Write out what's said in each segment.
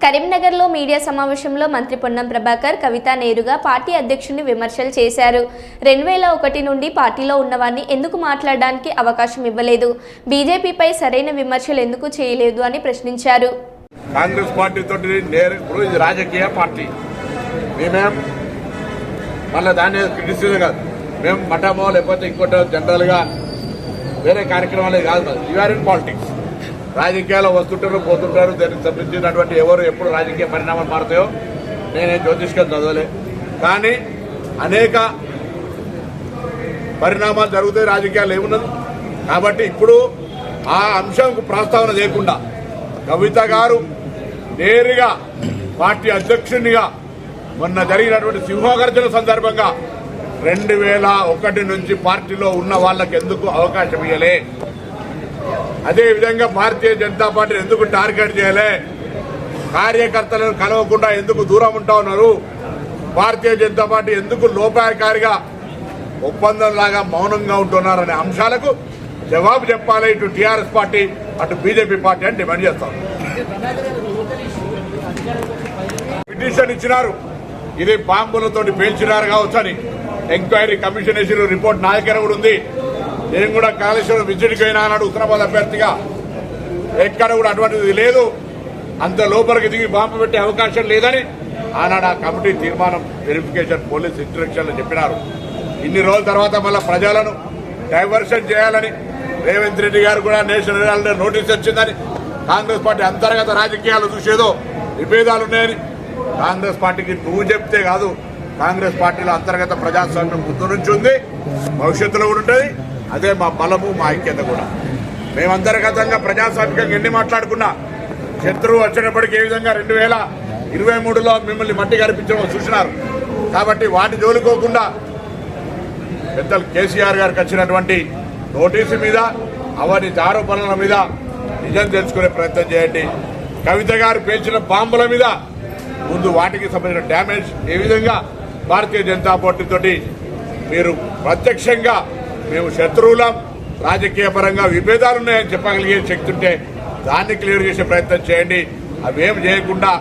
కరీంనగర్లో మీడియా సమావేశంలో మంత్రి పొన్నం ప్రభాకర్ కవిత నేరుగా పార్టీ అధ్యక్షుడిని విమర్శలు చేశారు. 2001 నుండి పార్టీలో ఉన్నవారిని ఎందుకు మాట్లాడడానికి అవకాశం ఇవ్వలేదు, బీజేపీపై సరైన విమర్శలు ఎందుకు చేయలేదు అని ప్రశ్నించారు. కాంగ్రెస్ పార్టీ తోటి ఇది రాజకీయ పార్టీ, మేమేం మళ్ళీ దాన్ని క్రిటిసిజం కాదు, మేము మఠమో లేకపోతే ఇంకోటో జనరల్గా వేరే కార్యక్రమాలే కాదు. You are in politics. రాజకీయాలు వస్తుంటారు పోతుంటారు, దానికి సంబంధించినటువంటి ఎవరు ఎప్పుడు రాజకీయ పరిణామాలు మారుతాయో నేనే జ్యోతిష్కం చదవలే, కానీ అనేక పరిణామాలు జరుగుతాయి రాజకీయాలు ఏమున్నది. కాబట్టి ఇప్పుడు ఆ అంశంకు ప్రస్తావన లేకుండా కవిత గారు నేరుగా పార్టీ అధ్యక్షునిగా మొన్న జరిగినటువంటి సింహగర్జన సందర్భంగా 2001 నుంచి పార్టీలో ఉన్న వాళ్ళకి ఎందుకు అవకాశం ఇవ్వలే, అదేవిధంగా భారతీయ జనతా పార్టీ ఎందుకు టార్గెట్ చేయలే, కార్యకర్తలను కలవకుండా ఎందుకు దూరం ఉంటా ఉన్నారు, భారతీయ జనతా పార్టీ ఎందుకు లోపాయకారిగా ఒప్పందంలాగా మౌనంగా ఉంటున్నారనే అంశాలకు జవాబు చెప్పాలి ఇటు టీఆర్ఎస్ పార్టీ అటు బీజేపీ పార్టీ అని డిమాండ్ చేస్తాం. పిటిషన్ ఇచ్చినారు, ఇది బాంబులతోటి పేల్చినారు కావచ్చని ఎంక్వైరీ కమిషన్ వేసిన రిపోర్ట్ నా దగ్గర కూడా ఉంది. నేను కూడా కాళేశ్వరం విజిట్కి అయినా అన్నాడు ఉత్తరాబాద్ అభ్యర్థిగా, ఎక్కడ కూడా అటువంటిది లేదు, అంత లోపలికి దిగి బాంబు పెట్టే అవకాశం లేదని ఆనాడు ఆ కమిటీ తీర్మానం వెరిఫికేషన్ పోలీస్ ఇన్స్ట్రక్షన్లు చెప్పినారు. ఇన్ని రోజుల తర్వాత మళ్ళీ ప్రజలను డైవర్షన్ చేయాలని రేవంత్ రెడ్డి గారు కూడా నేషనల్ హెరాల్డ్ నోటీస్ వచ్చిందని, కాంగ్రెస్ పార్టీ అంతర్గత రాజకీయాలు చూసేదో విభేదాలున్నాయని కాంగ్రెస్ పార్టీకి నువ్వు చెప్తే కాదు, కాంగ్రెస్ పార్టీలో అంతర్గత ప్రజాస్వామ్యం ముందు నుంచి ఉంది, భవిష్యత్తులో కూడా ఉంటుంది. అదే మా బలము మా ఐక్యత కూడా. మేము అంతర్గతంగా ప్రజాస్వామికంగా ఎన్ని మాట్లాడుకున్నా శత్రువు వచ్చినప్పటికీ ఏ విధంగా 2023లో మిమ్మల్ని మట్టి కనిపించడం చూసినారు. కాబట్టి వాటి జోలుకోకుండా పెద్దలు కేసీఆర్ గారికి వచ్చినటువంటి నోటీసు మీద అవన్నీ ఆరోపణల మీద నిజం తెలుసుకునే ప్రయత్నం చేయండి. కవిత గారు పేల్చిన బాంబుల మీద ముందు వాటికి సంబంధించిన డ్యామేజ్ ఏ విధంగా భారతీయ జనతా పార్టీ తోటి మీరు ప్రత్యక్షంగా మేము శత్రువులం, రాజకీయ పరంగా విభేదాలున్నాయని చెప్పగలిగే శక్తి ఉంటే దాన్ని క్లియర్ చేసే ప్రయత్నం చేయండి. అవేం చేయకుండా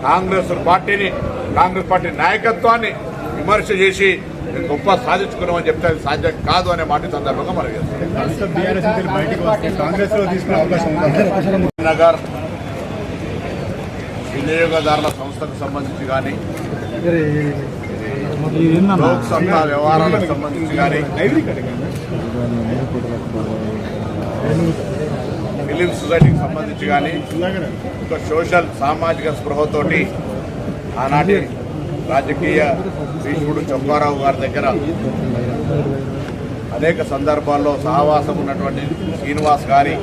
కాంగ్రెస్ పార్టీ నాయకత్వాన్ని విమర్శ చేసి గొప్ప సాధించుకున్నామని చెప్తే అది సాధ్యం కాదు అనే మాట సందర్భంగా మనం నగర్ వినియోగదారుల సంస్థకు సంబంధించి కానీ లోక్ సత్తా వ్యవహారాలకు సంబంధించి కానీ ఫిలిం సొసైటీకి సంబంధించి కానీ ఒక సోషల్ సామాజిక స్పృహతోటి ఆనాటి రాజకీయ భీష్ముడు చొక్కారావు గారి దగ్గర అనేక సందర్భాల్లో సహవాసం ఉన్నటువంటి శ్రీనివాస్ గారి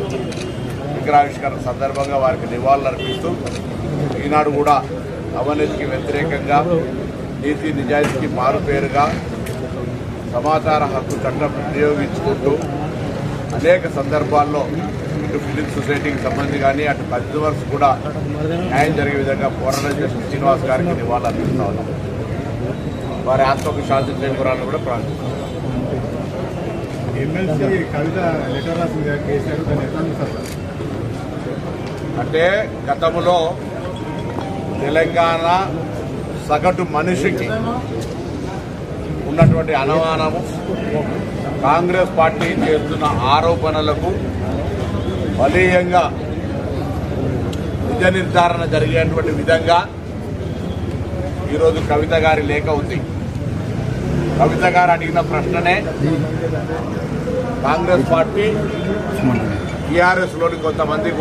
విగ్రహావిష్కరణ సందర్భంగా వారికి నివాళులర్పిస్తూ ఈనాడు కూడా అవినీతికి వ్యతిరేకంగా నీతి నిజాయితీకి మారుపేరుగా సమాచార హక్కు చట్టం వినియోగించుకుంటూ అనేక సందర్భాల్లో ఇటు ఫిలిం సొసైటీకి సంబంధించి కానీ అటు కన్స్యూమర్స్ కూడా న్యాయం జరిగే విధంగా పోరాటం చేసిన శ్రీనివాస్ గారికి నివాళులు అర్పిస్తా ఉన్నాం. వారి ఆత్మకు శాంతి చేకూరాలని కూడా ప్రార్థిస్తున్నాం. అంటే గతంలో తెలంగాణ సగటు మనిషికి ఉన్నటువంటి అనుమానము కాంగ్రెస్ పార్టీ చేస్తున్న ఆరోపణలకు బలీయంగా నిజ నిర్ధారణ జరిగేటువంటి విధంగా ఈరోజు కవిత గారి లేఖ ఉంది. కవిత గారు అడిగిన ప్రశ్ననే కాంగ్రెస్ పార్టీ టీఆర్ఎస్లోని కొంతమంది